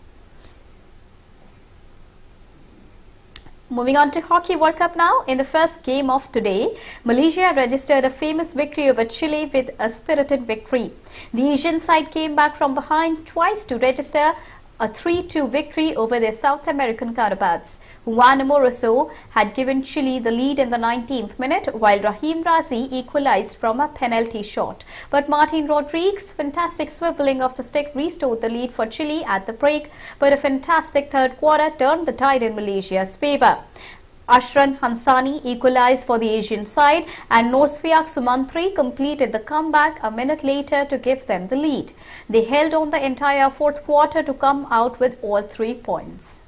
Moving on to Hockey World Cup now. In the first game of today, Malaysia registered a famous victory over Chile with a spirited victory. The Asian side came back from behind twice to register a 3-2 victory over their South American counterparts. Juan Amoroso had given Chile the lead in the 19th minute, while Rahim Razi equalized from a penalty shot. But Martin Rodriguez's fantastic swiveling of the stick restored the lead for Chile at the break, but a fantastic third quarter turned the tide in Malaysia's favour. Ashran Hansani equalized for the Asian side and Norsfiak Sumantri completed the comeback a minute later to give them the lead. They held on the entire fourth quarter to come out with all 3 points.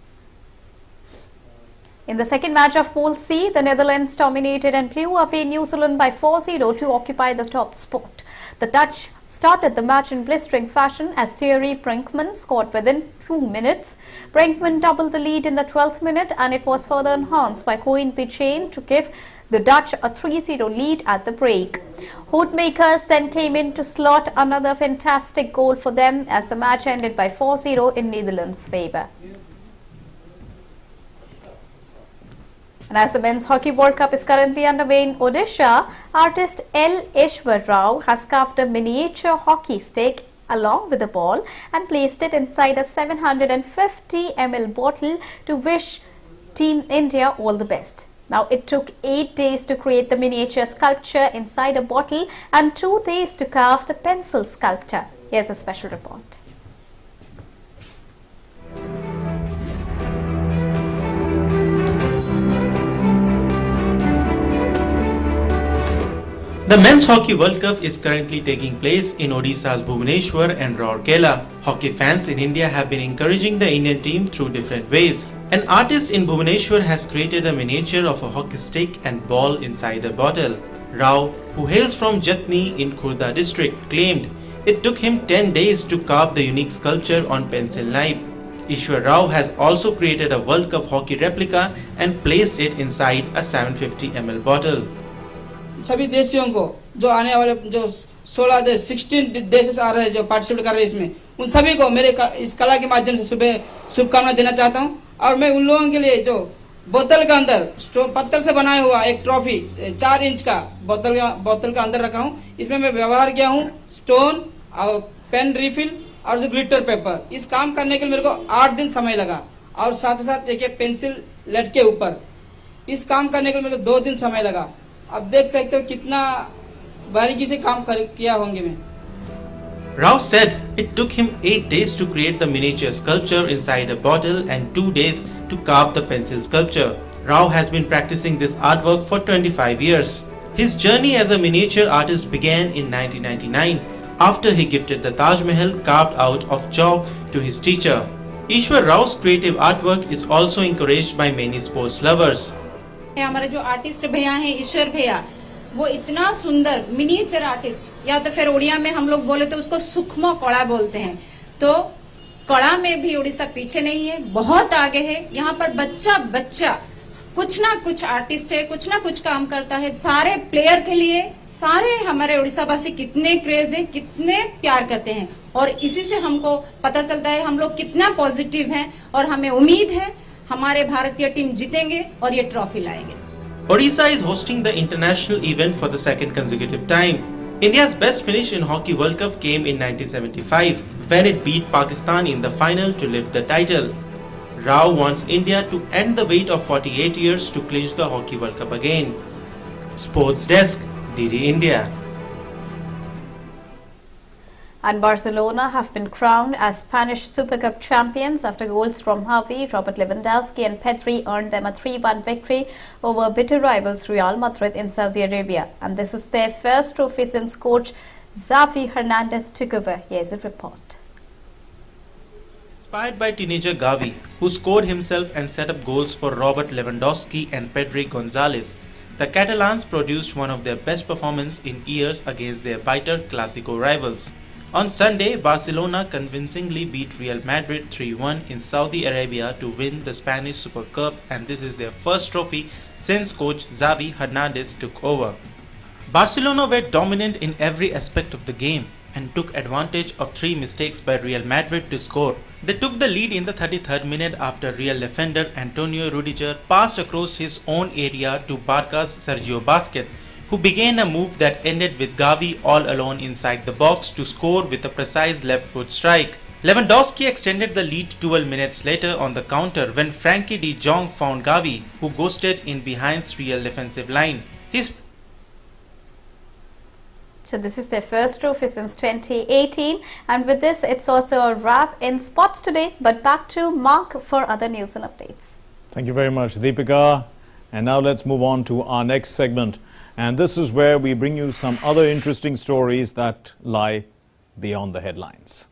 In the second match of Pool C, the Netherlands dominated and blew away New Zealand by 4-0 to occupy the top spot. The Dutch started the match in blistering fashion as Thierry Brinkman scored within 2 minutes. Brinkman doubled the lead in the 12th minute and it was further enhanced by Koen Pichain to give the Dutch a 3-0 lead at the break. Hoodmakers then came in to slot another fantastic goal for them as the match ended by 4-0 in Netherlands' favour. And as the Men's Hockey World Cup is currently underway in Odisha, artist L. Ishwar Rao has carved a miniature hockey stick along with the ball and placed it inside a 750 ml bottle to wish Team India all the best. Now, it took 8 days to create the miniature sculpture inside a bottle and 2 days to carve the pencil sculpture. Here's a special report. The Men's Hockey World Cup is currently taking place in Odisha's Bhubaneswar and Rourkela. Hockey fans in India have been encouraging the Indian team through different ways. An artist in Bhubaneswar has created a miniature of a hockey stick and ball inside a bottle. Rao, who hails from Jatni in Khurda district, claimed it took him 10 days to carve the unique sculpture on pencil knife. Ishwar Rao has also created a World Cup hockey replica and placed it inside a 750 ml bottle. सभी देशियों को जो आने वाले जो 16 देश 16 देश आ रहे हैं जो पार्टिसिपेट कर रहे हैं इसमें उन सभी को मेरे इस कला के माध्यम से सुबह शुभकामनाएं देना चाहता हूं और मैं उन लोगों के लिए जो बोतल के अंदर पत्थर से बनाया हुआ एक ट्रॉफी 4 इंच का बोतल का अंदर रखा हूं इसमें मैं व्यवहार किया हूं स्टोन और पेन रिफिल और जो ग्लिटर पेपर इस काम करने के लिए मेरे को 8 दिन समय लगा और साथ ही साथ देखिए पेंसिल लेड के ऊपर इस काम करने के लिए मेरे को 2 दिन समय लगा अब देख सकते हो कितना बारीकी से काम किया होंगे मैं Rao said it took him 8 days to create the miniature sculpture inside a bottle and 2 days to carve the pencil sculpture. Rao has been practicing this artwork for 25 years. His journey as a miniature artist began in 1999 after he gifted the Taj Mahal carved out of chalk to his teacher. Ishwar Rao's creative artwork is also encouraged by many sports lovers. हमारे जो artist भैया हैं ईश्वर भैया वो इतना सुंदर miniature artist या तो फिर उड़िया में हम लोग बोले तो उसको सूक्ष्म कला बोलते हैं। तो कला में भी उड़ीसा पीछे नहीं है, बहुत आगे है। यहाँ पर बच्चा कुछ ना कुछ आर्टिस्ट है, कुछ ना कुछ काम करता है। सारे प्लेयर के लिए सारे हमारे उड़ीसा वासी कितने क्रेज है, कितने प्यार करते हैं और इसी से हमको पता चलता है हम लोग कितना पॉजिटिव हैं और हमें उम्मीद है हमारे भारतीय टीम जीतेंगे और ये ट्रॉफी लाएंगे। Odisha is hosting the international event for the second consecutive time. India's best finish in Hockey World Cup came in 1975 when it beat Pakistan in the final to lift the title. Rao wants India to end the wait of 48 years to clinch the Hockey World Cup again. Sports Desk, DD India. And Barcelona have been crowned as Spanish Super Cup champions after goals from Xavi, Robert Lewandowski and Pedri earned them a 3-1 victory over bitter rivals Real Madrid in Saudi Arabia. And this is their first trophy since coach Xavi Hernandez took over. Here's a report. Inspired by teenager Gavi, who scored himself and set up goals for Robert Lewandowski and Pedri Gonzalez, the Catalans produced one of their best performances in years against their bitter Clásico rivals. On Sunday, Barcelona convincingly beat Real Madrid 3-1 in Saudi Arabia to win the Spanish Super Cup, and this is their first trophy since coach Xavi Hernandez took over. Barcelona were dominant in every aspect of the game and took advantage of 3 mistakes by Real Madrid to score. They took the lead in the 33rd minute after Real defender Antonio Rudiger passed across his own area to Barca's Sergio Busquets, who began a move that ended with Gavi all alone inside the box to score with a precise left foot strike. Lewandowski extended the lead 12 minutes later on the counter when Frankie de Jong found Gavi, who ghosted in behind's Real defensive line. So this is their first trophy since 2018, and with this it's also a wrap in Sports Today. But back to Mark for other news and updates. Thank you very much, Deepika. And now let's move on to our next segment. And this is where we bring you some other interesting stories that lie beyond the headlines.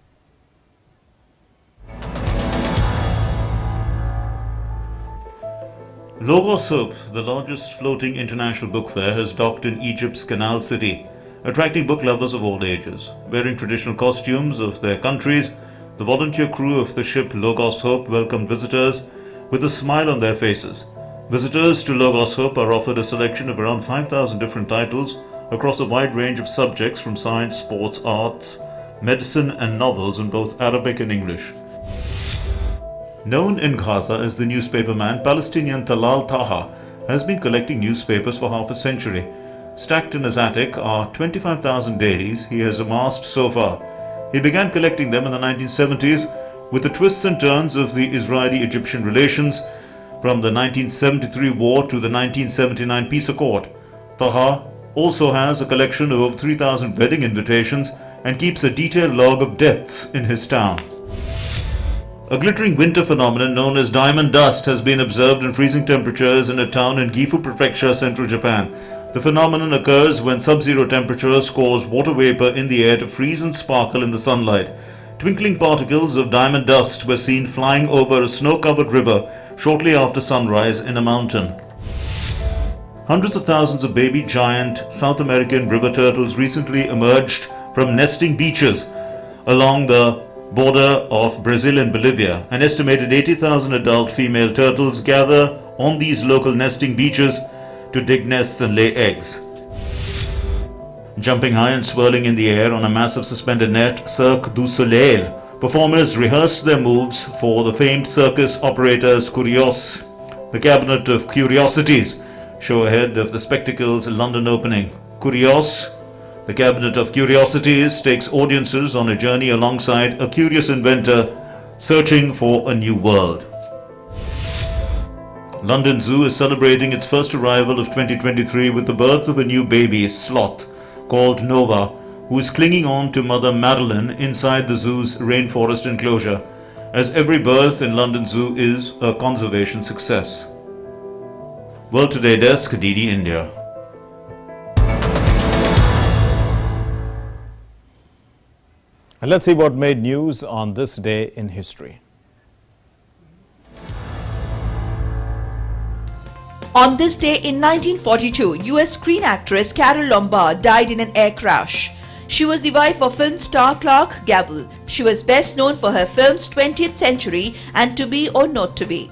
Logos Hope, the largest floating international book fair, has docked in Egypt's Canal City, attracting book lovers of all ages. Wearing traditional costumes of their countries, the volunteer crew of the ship Logos Hope welcomed visitors with a smile on their faces. Visitors to Logos Hope are offered a selection of around 5,000 different titles across a wide range of subjects from science, sports, arts, medicine and novels in both Arabic and English. Known in Gaza as the newspaperman, Palestinian Talal Taha has been collecting newspapers for half a century. Stacked in his attic are 25,000 dailies he has amassed so far. He began collecting them in the 1970s with the twists and turns of the Israeli-Egyptian relations from the 1973 war to the 1979 peace accord. Taha also has a collection of over 3,000 wedding invitations and keeps a detailed log of deaths in his town. A glittering winter phenomenon known as diamond dust has been observed in freezing temperatures in a town in Gifu Prefecture, central Japan. The phenomenon occurs when sub-zero temperatures cause water vapor in the air to freeze and sparkle in the sunlight. Twinkling particles of diamond dust were seen flying over a snow-covered river shortly after sunrise in a mountain. Hundreds of thousands of baby giant South American river turtles recently emerged from nesting beaches along the border of Brazil and Bolivia. An estimated 80,000 adult female turtles gather on these local nesting beaches to dig nests and lay eggs. Jumping high and swirling in the air on a massive suspended net, Cirque du Soleil performers rehearsed their moves for the famed circus operators Curios. The Cabinet of Curiosities show ahead of the spectacle's London opening. Curios, the Cabinet of Curiosities, takes audiences on a journey alongside a curious inventor searching for a new world. London Zoo is celebrating its first arrival of 2023 with the birth of a new baby sloth called Nova, who is clinging on to Mother Madeline inside the zoo's rainforest enclosure, as every birth in London Zoo is a conservation success. World Today Desk, DD India. And let's see what made news on this day in history. On this day in 1942, US screen actress Carole Lombard died in an air crash. She was the wife of film star Clark Gable. She was best known for her films 20th Century and To Be or Not to Be.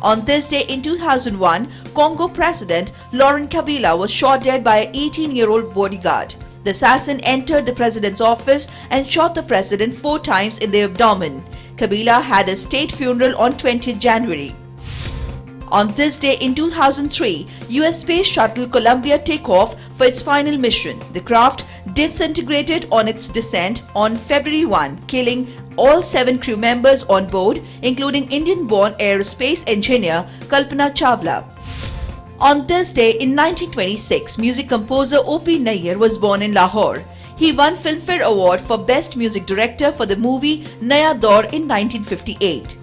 On this day in 2001, Congo President Laurent Kabila was shot dead by an 18-year-old bodyguard. The assassin entered the president's office and shot the president 4 times in the abdomen. Kabila had a state funeral on 20th January. On this day in 2003, US space shuttle Columbia took off for its final mission. The craft disintegrated on its descent on February 1, killing all 7 crew members on board, including Indian-born aerospace engineer Kalpana Chawla. On this day in 1926, music composer O.P. Nayyar was born in Lahore. He won Filmfare Award for Best Music Director for the movie Naya Daur in 1958.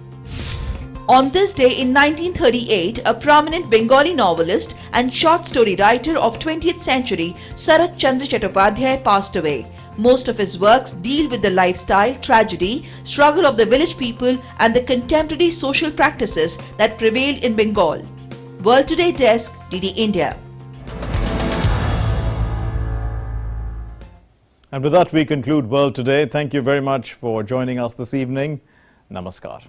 On this day in 1938, a prominent Bengali novelist and short story writer of 20th century, Sarat Chandra Chattopadhyay, passed away. Most of his works deal with the lifestyle, tragedy, struggle of the village people and the contemporary social practices that prevailed in Bengal. World Today Desk, DD India. And with that, we conclude World Today. Thank you very much for joining us this evening. Namaskar.